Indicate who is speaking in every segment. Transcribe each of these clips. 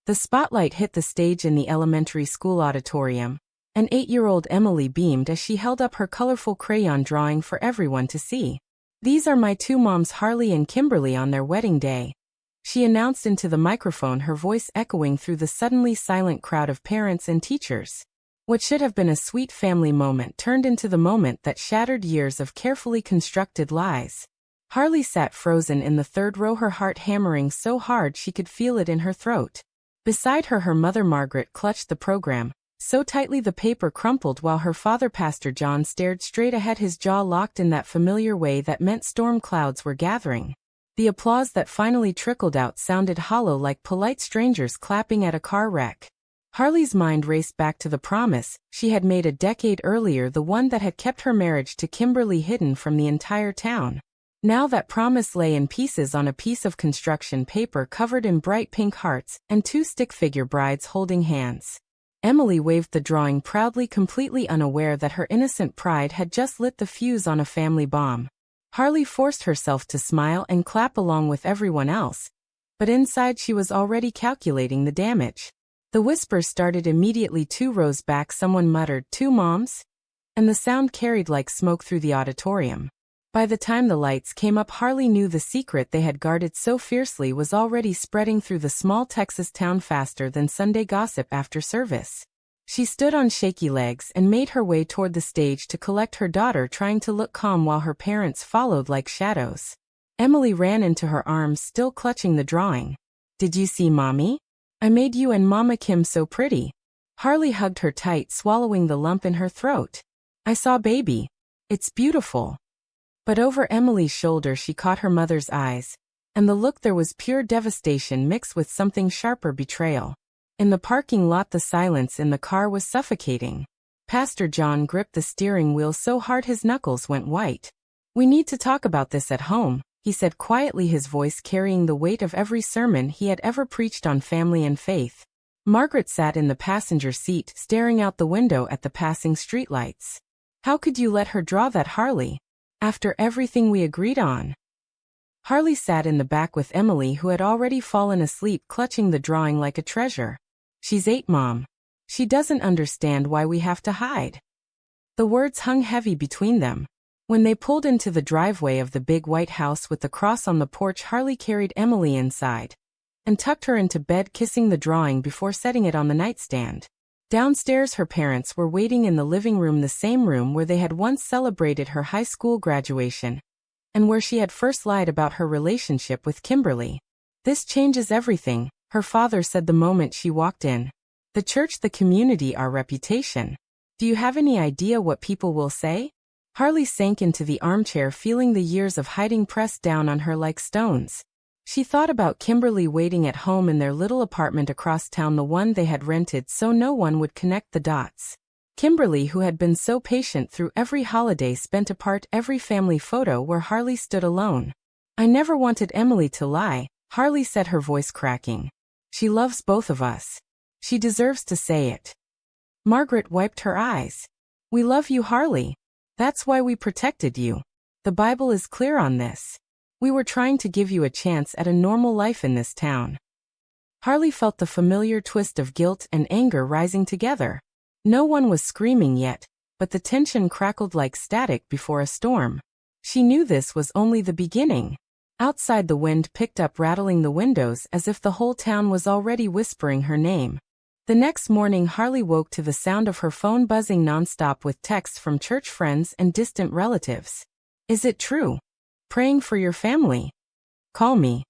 Speaker 1: The spotlight hit the stage in the elementary school auditorium, and 8-year-old Emily beamed as she held up her colorful crayon drawing for everyone to see. "These are my two moms, Harley and Kimberly, on their wedding day," she announced into the microphone, her voice echoing through the suddenly silent crowd of parents and teachers. What should have been a sweet family moment turned into the moment that shattered years of carefully constructed lies. Harley sat frozen in the third row, her heart hammering so hard she could feel it in her throat. Beside her, her mother Margaret clutched the program, so tightly the paper crumpled, while her father Pastor John stared straight ahead, his jaw locked in that familiar way that meant storm clouds were gathering. The applause that finally trickled out sounded hollow, like polite strangers clapping at a car wreck. Harley's mind raced back to the promise she had made a decade earlier, the one that had kept her marriage to Kimberly hidden from the entire town. Now that promise lay in pieces on a piece of construction paper covered in bright pink hearts and two stick-figure brides holding hands. Emily waved the drawing proudly, completely unaware that her innocent pride had just lit the fuse on a family bomb. Harley forced herself to smile and clap along with everyone else, but inside she was already calculating the damage. The whispers started immediately. 2 rows back, someone muttered, "Two moms?" And the sound carried like smoke through the auditorium. By the time the lights came up, Harley knew the secret they had guarded so fiercely was already spreading through the small Texas town faster than Sunday gossip after service. She stood on shaky legs and made her way toward the stage to collect her daughter, trying to look calm while her parents followed like shadows. Emily ran into her arms, still clutching the drawing. "Did you see, Mommy? I made you and Mama Kim so pretty." Harley hugged her tight, swallowing the lump in her throat. "I saw, baby. It's beautiful." But over Emily's shoulder she caught her mother's eyes, and the look there was pure devastation mixed with something sharper, betrayal. In the parking lot, the silence in the car was suffocating. Pastor John gripped the steering wheel so hard his knuckles went white. "We need to talk about this at home," he said quietly, his voice carrying the weight of every sermon he had ever preached on family and faith. Margaret sat in the passenger seat, staring out the window at the passing streetlights. "How could you let her draw that, Harley? After everything we agreed on?" Harley sat in the back with Emily, who had already fallen asleep, clutching the drawing like a treasure. "She's 8, Mom. She doesn't understand why we have to hide." The words hung heavy between them. When they pulled into the driveway of the big white house with the cross on the porch, Harley carried Emily inside and tucked her into bed, kissing the drawing before setting it on the nightstand. Downstairs, her parents were waiting in the living room, the same room where they had once celebrated her high school graduation, and where she had first lied about her relationship with Kimberly. "This changes everything," her father said the moment she walked in. "The church, the community, our reputation. Do you have any idea what people will say?" Harley sank into the armchair, feeling the years of hiding pressed down on her like stones. She thought about Kimberly waiting at home in their little apartment across town, the one they had rented so no one would connect the dots. Kimberly, who had been so patient through every holiday spent apart, every family photo where Harley stood alone. "I never wanted Emily to lie," Harley said, her voice cracking. "She loves both of us. She deserves to say it." Margaret wiped her eyes. "We love you, Harley. That's why we protected you. The Bible is clear on this. We were trying to give you a chance at a normal life in this town." Harley felt the familiar twist of guilt and anger rising together. No one was screaming yet, but the tension crackled like static before a storm. She knew this was only the beginning. Outside, the wind picked up, rattling the windows as if the whole town was already whispering her name. The next morning, Harley woke to the sound of her phone buzzing nonstop with texts from church friends and distant relatives. "Is it true? Praying for your family. Call me."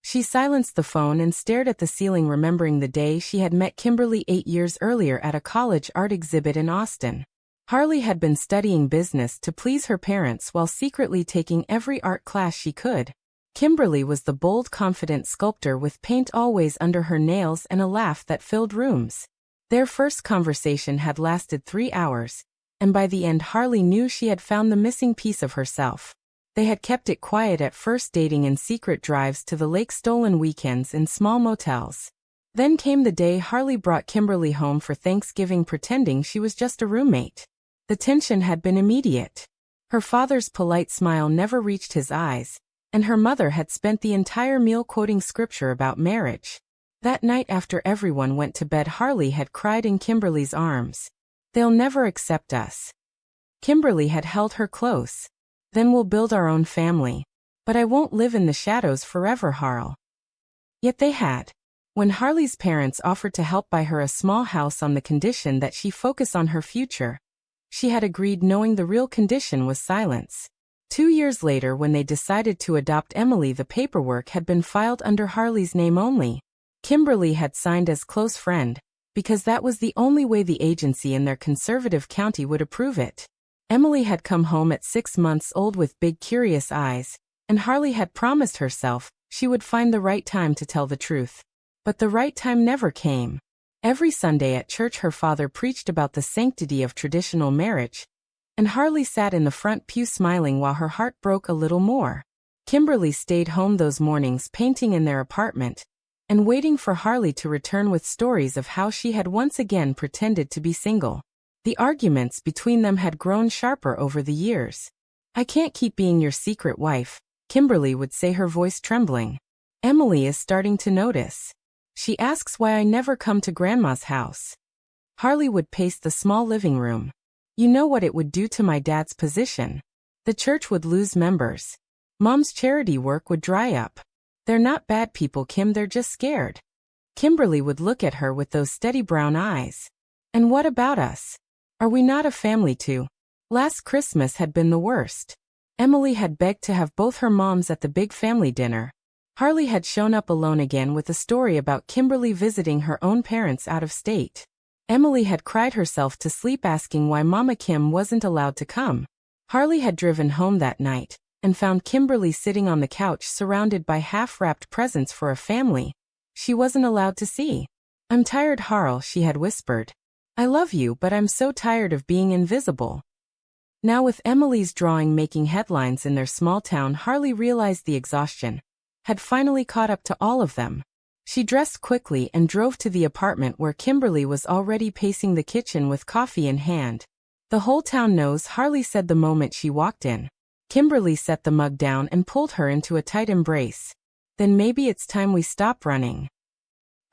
Speaker 1: She silenced the phone and stared at the ceiling, remembering the day she had met Kimberly 8 years earlier at a college art exhibit in Austin. Harley had been studying business to please her parents while secretly taking every art class she could. Kimberly was the bold, confident sculptor with paint always under her nails and a laugh that filled rooms. Their first conversation had lasted 3 hours, and by the end Harley knew she had found the missing piece of herself. They had kept it quiet at first, dating in secret drives to the lake, stolen weekends in small motels. Then came the day Harley brought Kimberly home for Thanksgiving, pretending she was just a roommate. The tension had been immediate. Her father's polite smile never reached his eyes, and her mother had spent the entire meal quoting scripture about marriage. That night after everyone went to bed, Harley had cried in Kimberly's arms. "They'll never accept us." Kimberly had held her close. "Then we'll build our own family. But I won't live in the shadows forever, Harl." Yet they had. When Harley's parents offered to help buy her a small house on the condition that she focus on her future, she had agreed, knowing the real condition was silence. 2 years later, when they decided to adopt Emily, the paperwork had been filed under Harley's name only. Kimberly had signed as close friend, because that was the only way the agency in their conservative county would approve it. Emily had come home at 6 months old with big curious eyes, and Harley had promised herself she would find the right time to tell the truth. But the right time never came. Every Sunday at church her father preached about the sanctity of traditional marriage, and Harley sat in the front pew smiling while her heart broke a little more. Kimberly stayed home those mornings painting in their apartment, and waiting for Harley to return with stories of how she had once again pretended to be single. The arguments between them had grown sharper over the years. "I can't keep being your secret wife," Kimberly would say, her voice trembling. "Emily is starting to notice. She asks why I never come to Grandma's house." Harley would pace the small living room. "You know what it would do to my dad's position. The church would lose members. Mom's charity work would dry up. They're not bad people, Kim, they're just scared." Kimberly would look at her with those steady brown eyes. "And what about us? Are we not a family too?" Last Christmas had been the worst. Emily had begged to have both her moms at the big family dinner. Harley had shown up alone again with a story about Kimberly visiting her own parents out of state. Emily had cried herself to sleep asking why Mama Kim wasn't allowed to come. Harley had driven home that night and found Kimberly sitting on the couch surrounded by half-wrapped presents for a family she wasn't allowed to see. "I'm tired, Harl," she had whispered. "I love you, but I'm so tired of being invisible." Now, with Emily's drawing making headlines in their small town, Harley realized the exhaustion had finally caught up to all of them. She dressed quickly and drove to the apartment where Kimberly was already pacing the kitchen with coffee in hand. "The whole town knows," Harley said the moment she walked in. Kimberly set the mug down and pulled her into a tight embrace. "Then maybe it's time we stop running."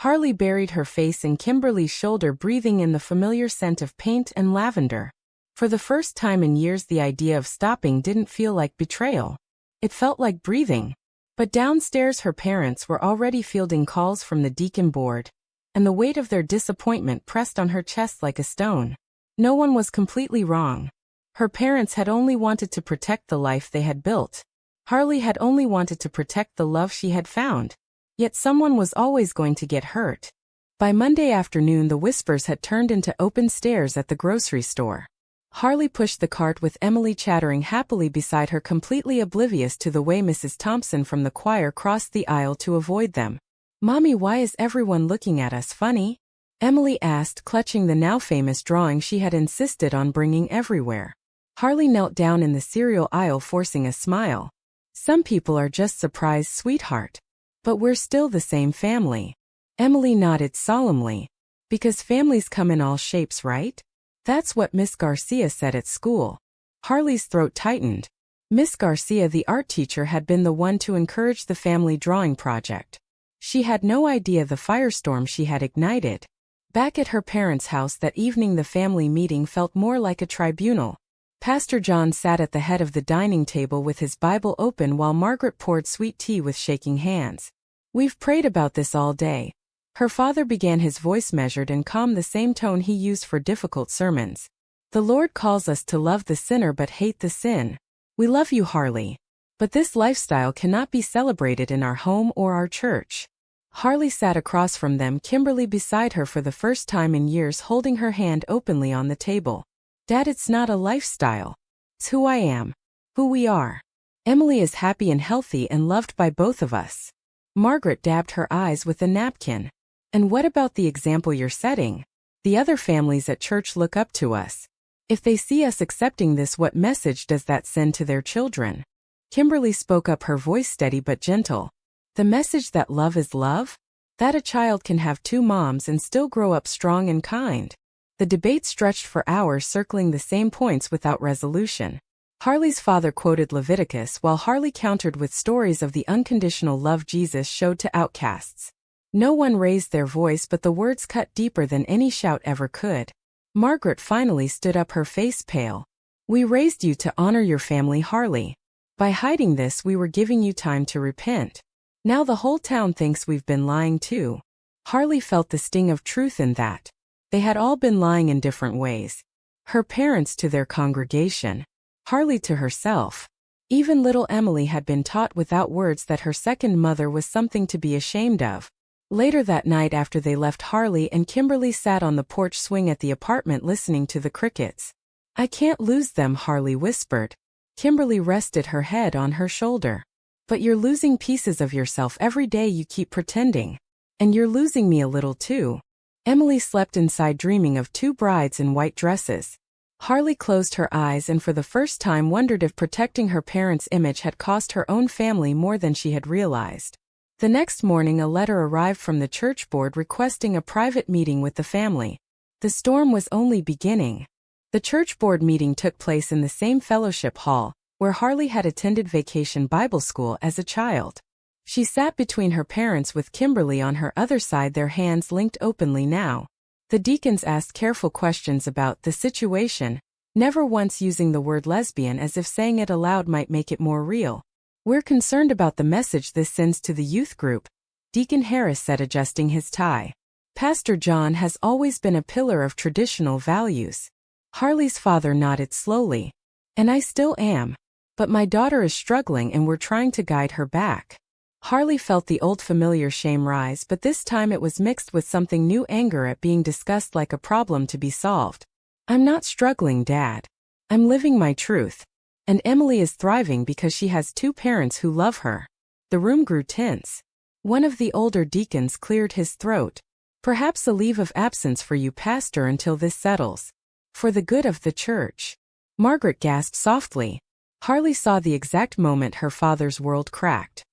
Speaker 1: Harley buried her face in Kimberly's shoulder, breathing in the familiar scent of paint and lavender. For the first time in years, the idea of stopping didn't feel like betrayal. It felt like breathing. But downstairs her parents were already fielding calls from the deacon board, and the weight of their disappointment pressed on her chest like a stone. No one was completely wrong. Her parents had only wanted to protect the life they had built. Harley had only wanted to protect the love she had found. Yet someone was always going to get hurt. By Monday afternoon, the whispers had turned into open stares at the grocery store. Harley pushed the cart with Emily chattering happily beside her, completely oblivious to the way Mrs. Thompson from the choir crossed the aisle to avoid them. "Mommy, why is everyone looking at us funny?" Emily asked, clutching the now famous drawing she had insisted on bringing everywhere. Harley knelt down in the cereal aisle, forcing a smile. "Some people are just surprised, sweetheart. But we're still the same family." Emily nodded solemnly. "Because families come in all shapes, right? That's what Miss Garcia said at school." Harley's throat tightened. Miss Garcia, the art teacher, had been the one to encourage the family drawing project. She had no idea the firestorm she had ignited. Back at her parents' house that evening, the family meeting felt more like a tribunal. Pastor John sat at the head of the dining table with his Bible open while Margaret poured sweet tea with shaking hands. "We've prayed about this all day." Her father began, his voice measured and calm, the same tone he used for difficult sermons. "The Lord calls us to love the sinner but hate the sin. We love you, Harley. But this lifestyle cannot be celebrated in our home or our church." Harley sat across from them, Kimberly beside her for the first time in years, holding her hand openly on the table. "Dad, it's not a lifestyle. It's who I am. Who we are. Emily is happy and healthy and loved by both of us." Margaret dabbed her eyes with a napkin. "And what about the example you're setting? The other families at church look up to us. If they see us accepting this, what message does that send to their children?" Kimberly spoke up, her voice steady but gentle. "The message that love is love? That a child can have 2 moms and still grow up strong and kind." The debate stretched for hours, circling the same points without resolution. Harley's father quoted Leviticus while Harley countered with stories of the unconditional love Jesus showed to outcasts. No one raised their voice, but the words cut deeper than any shout ever could. Margaret finally stood up, her face pale. "We raised you to honor your family, Harley. By hiding this, we were giving you time to repent. Now the whole town thinks we've been lying too." Harley felt the sting of truth in that. They had all been lying in different ways. Her parents to their congregation. Harley to herself. Even little Emily had been taught without words that her second mother was something to be ashamed of. Later that night, after they left, Harley and Kimberly sat on the porch swing at the apartment listening to the crickets. "I can't lose them," Harley whispered. Kimberly rested her head on her shoulder. "But you're losing pieces of yourself every day. You keep pretending. And you're losing me a little too." Emily slept inside, dreaming of two brides in white dresses. Harley closed her eyes and for the first time wondered if protecting her parents' image had cost her own family more than she had realized. The next morning, a letter arrived from the church board requesting a private meeting with the family. The storm was only beginning. The church board meeting took place in the same fellowship hall where Harley had attended vacation Bible school as a child. She sat between her parents with Kimberly on her other side, their hands linked openly now. The deacons asked careful questions about the situation, never once using the word lesbian, as if saying it aloud might make it more real. "We're concerned about the message this sends to the youth group," Deacon Harris said, adjusting his tie. "Pastor John has always been a pillar of traditional values." Harley's father nodded slowly. "And I still am. But my daughter is struggling and we're trying to guide her back." Harley felt the old familiar shame rise, but this time it was mixed with something new, anger at being discussed like a problem to be solved. "I'm not struggling, Dad. I'm living my truth. And Emily is thriving because she has two parents who love her." The room grew tense. One of the older deacons cleared his throat. "Perhaps a leave of absence for you, Pastor, until this settles. For the good of the church." Margaret gasped softly. Harley saw the exact moment her father's world cracked.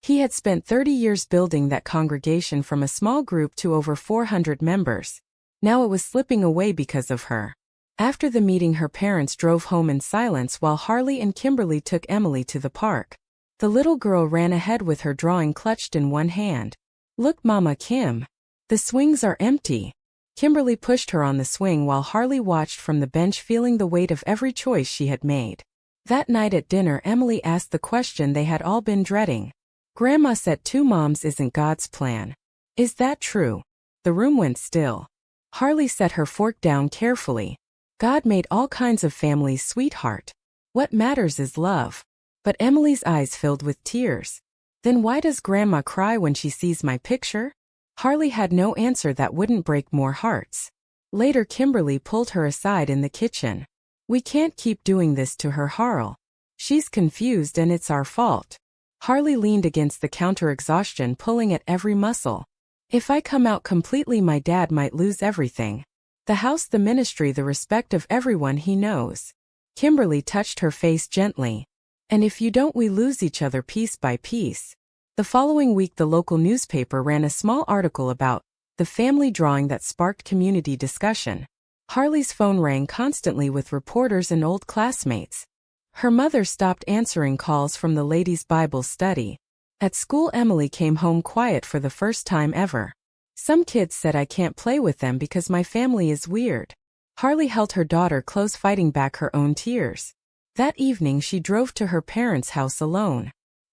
Speaker 1: He had spent 30 years building that congregation from a small group to over 400 members. Now it was slipping away because of her. After the meeting, her parents drove home in silence while Harley and Kimberly took Emily to the park. The little girl ran ahead with her drawing clutched in one hand. "Look, Mama Kim. The swings are empty." Kimberly pushed her on the swing while Harley watched from the bench, feeling the weight of every choice she had made. That night at dinner, Emily asked the question they had all been dreading. "Grandma said two moms isn't God's plan. Is that true?" The room went still. Harley set her fork down carefully. "God made all kinds of families, sweetheart. What matters is love." But Emily's eyes filled with tears. "Then why does Grandma cry when she sees my picture?" Harley had no answer that wouldn't break more hearts. Later, Kimberly pulled her aside in the kitchen. "We can't keep doing this to her, Harl. She's confused and it's our fault." Harley leaned against the counter, exhaustion pulling at every muscle. "If I come out completely, my dad might lose everything. The house, the ministry, the respect of everyone he knows." Kimberly touched her face gently. "And if you don't, we lose each other piece by piece." The following week, the local newspaper ran a small article about the family drawing that sparked community discussion. Harley's phone rang constantly with reporters and old classmates. Her mother stopped answering calls from the ladies' Bible study. At school, Emily came home quiet for the first time ever. "Some kids said I can't play with them because my family is weird." Harley held her daughter close, fighting back her own tears. That evening, she drove to her parents' house alone.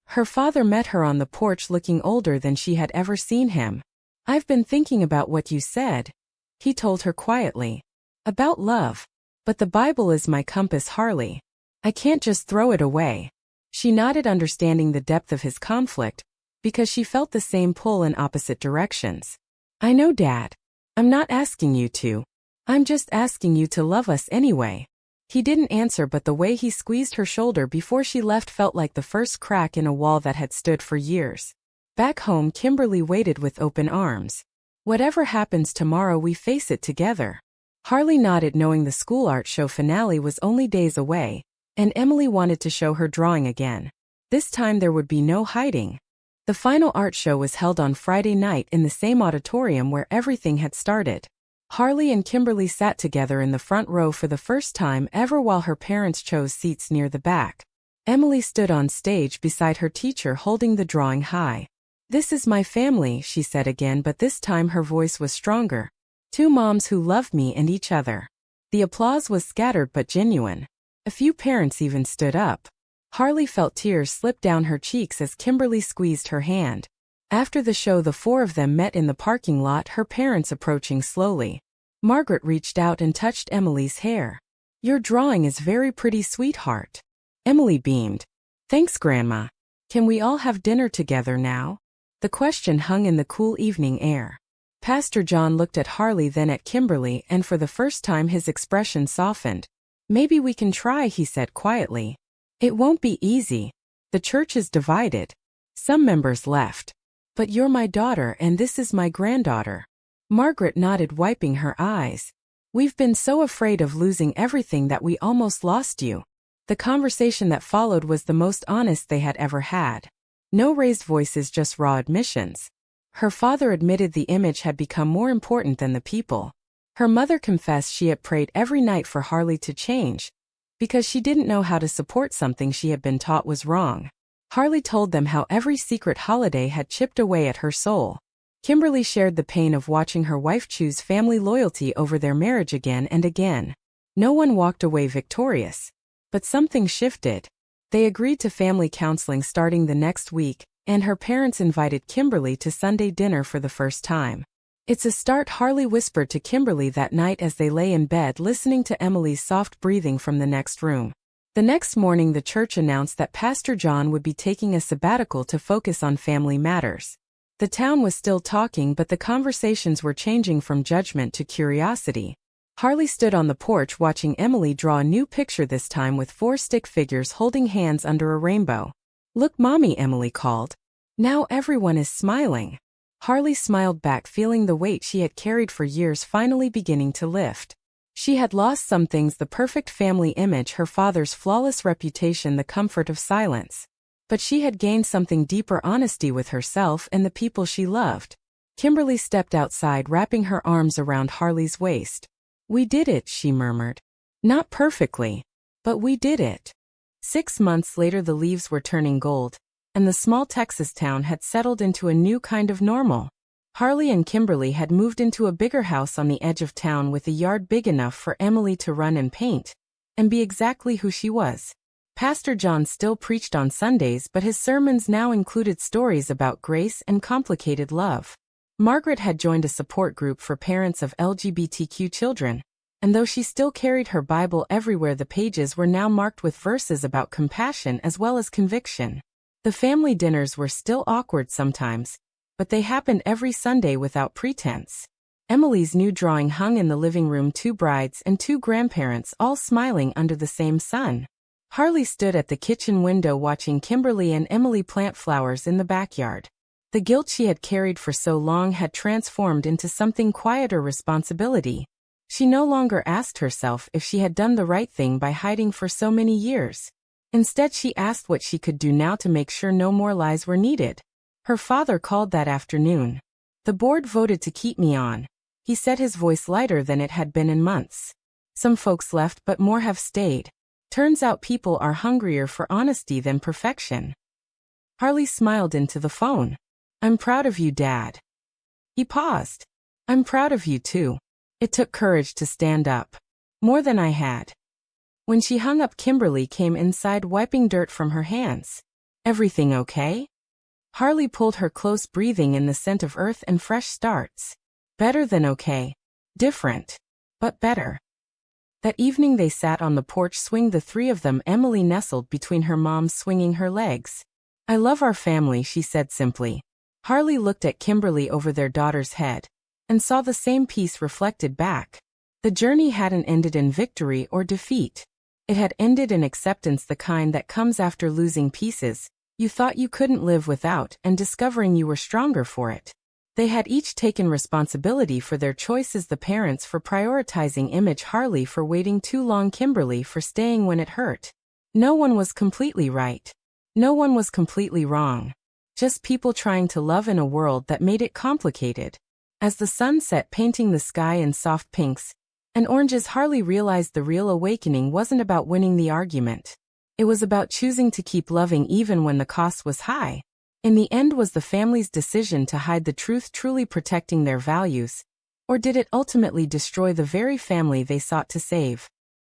Speaker 1: Her father met her on the porch, looking older than she had ever seen him. "I've been thinking about what you said," he told her quietly. "About love. But the Bible is my compass, Harley. I can't just throw it away." She nodded, understanding the depth of his conflict, because she felt the same pull in opposite directions. "I know, Dad. I'm not asking you to. I'm just asking you to love us anyway." He didn't answer, but the way he squeezed her shoulder before she left felt like the first crack in a wall that had stood for years. Back home, Kimberly waited with open arms. "Whatever happens tomorrow, we face it together." Harley nodded, knowing the school art show finale was only days away, and Emily wanted to show her drawing again. This time there would be no hiding. The final art show was held on Friday night in the same auditorium where everything had started. Harley and Kimberly sat together in the front row for the first time ever while her parents chose seats near the back. Emily stood on stage beside her teacher, holding the drawing high. This is my family, she said again, but this time her voice was stronger. Two moms who love me and each other. The applause was scattered but genuine. A few parents even stood up. Harley felt tears slip down her cheeks as Kimberly squeezed her hand. After the show, the four of them met in the parking lot, her parents approaching slowly. Margaret reached out and touched Emily's hair. Your drawing is very pretty, sweetheart. Emily beamed. Thanks, Grandma. Can we all have dinner together now? The question hung in the cool evening air. Pastor John looked at Harley, then at Kimberly, and for the first time his expression softened. Maybe we can try, he said quietly. It won't be easy. The church is divided. Some members left. But you're my daughter and this is my granddaughter. Margaret nodded, wiping her eyes. We've been so afraid of losing everything that we almost lost you. The conversation that followed was the most honest they had ever had. No raised voices, just raw admissions. Her father admitted the image had become more important than the people. Her mother confessed she had prayed every night for Harley to change, because she didn't know how to support something she had been taught was wrong. Harley told them how every secret holiday had chipped away at her soul. Kimberly shared the pain of watching her wife choose family loyalty over their marriage again and again. No one walked away victorious. But something shifted. They agreed to family counseling starting the next week, and her parents invited Kimberly to Sunday dinner for the first time. It's a start, Harley whispered to Kimberly that night as they lay in bed listening to Emily's soft breathing from the next room. The next morning the church announced that Pastor John would be taking a sabbatical to focus on family matters. The town was still talking, but the conversations were changing from judgment to curiosity. Harley stood on the porch watching Emily draw a new picture, this time with 4 stick figures holding hands under a rainbow. Look, Mommy, Emily called. Now everyone is smiling. Harley smiled back, feeling the weight she had carried for years finally beginning to lift. She had lost some things: the perfect family image, her father's flawless reputation, the comfort of silence. But she had gained something deeper: honesty with herself and the people she loved. Kimberly stepped outside, wrapping her arms around Harley's waist. We did it, she murmured. Not perfectly, but we did it. 6 months later the leaves were turning gold, and the small Texas town had settled into a new kind of normal. Harley and Kimberly had moved into a bigger house on the edge of town with a yard big enough for Emily to run and paint, and be exactly who she was. Pastor John still preached on Sundays, but his sermons now included stories about grace and complicated love. Margaret had joined a support group for parents of LGBTQ children, and though she still carried her Bible everywhere, the pages were now marked with verses about compassion as well as conviction. The family dinners were still awkward sometimes, but they happened every Sunday without pretense. Emily's new drawing hung in the living room, 2 brides and 2 grandparents all smiling under the same sun. Harley stood at the kitchen window watching Kimberly and Emily plant flowers in the backyard. The guilt she had carried for so long had transformed into something quieter: responsibility. She no longer asked herself if she had done the right thing by hiding for so many years. Instead, she asked what she could do now to make sure no more lies were needed. Her father called that afternoon. The board voted to keep me on, he said, his voice lighter than it had been in months. Some folks left, but more have stayed. Turns out people are hungrier for honesty than perfection. Harley smiled into the phone. I'm proud of you, Dad. He paused. I'm proud of you too. It took courage to stand up. More than I had. When she hung up, Kimberly came inside, wiping dirt from her hands. Everything okay? Harley pulled her close, breathing in the scent of earth and fresh starts. Better than okay. Different. But better. That evening they sat on the porch swing, the 3 of them, Emily nestled between her mom, swinging her legs. I love our family, she said simply. Harley looked at Kimberly over their daughter's head, and saw the same peace reflected back. The journey hadn't ended in victory or defeat. It had ended in acceptance, the kind that comes after losing pieces you thought you couldn't live without and discovering you were stronger for it. They had each taken responsibility for their choices: the parents for prioritizing image, Harley for waiting too long, Kimberly for staying when it hurt. No one was completely right. No one was completely wrong. Just people trying to love in a world that made it complicated. As the sun set, painting the sky in soft pinks and oranges, Harley realized the real awakening wasn't about winning the argument. It was about choosing to keep loving even when the cost was high. In the end, was the family's decision to hide the truth truly protecting their values, or did it ultimately destroy the very family they sought to save?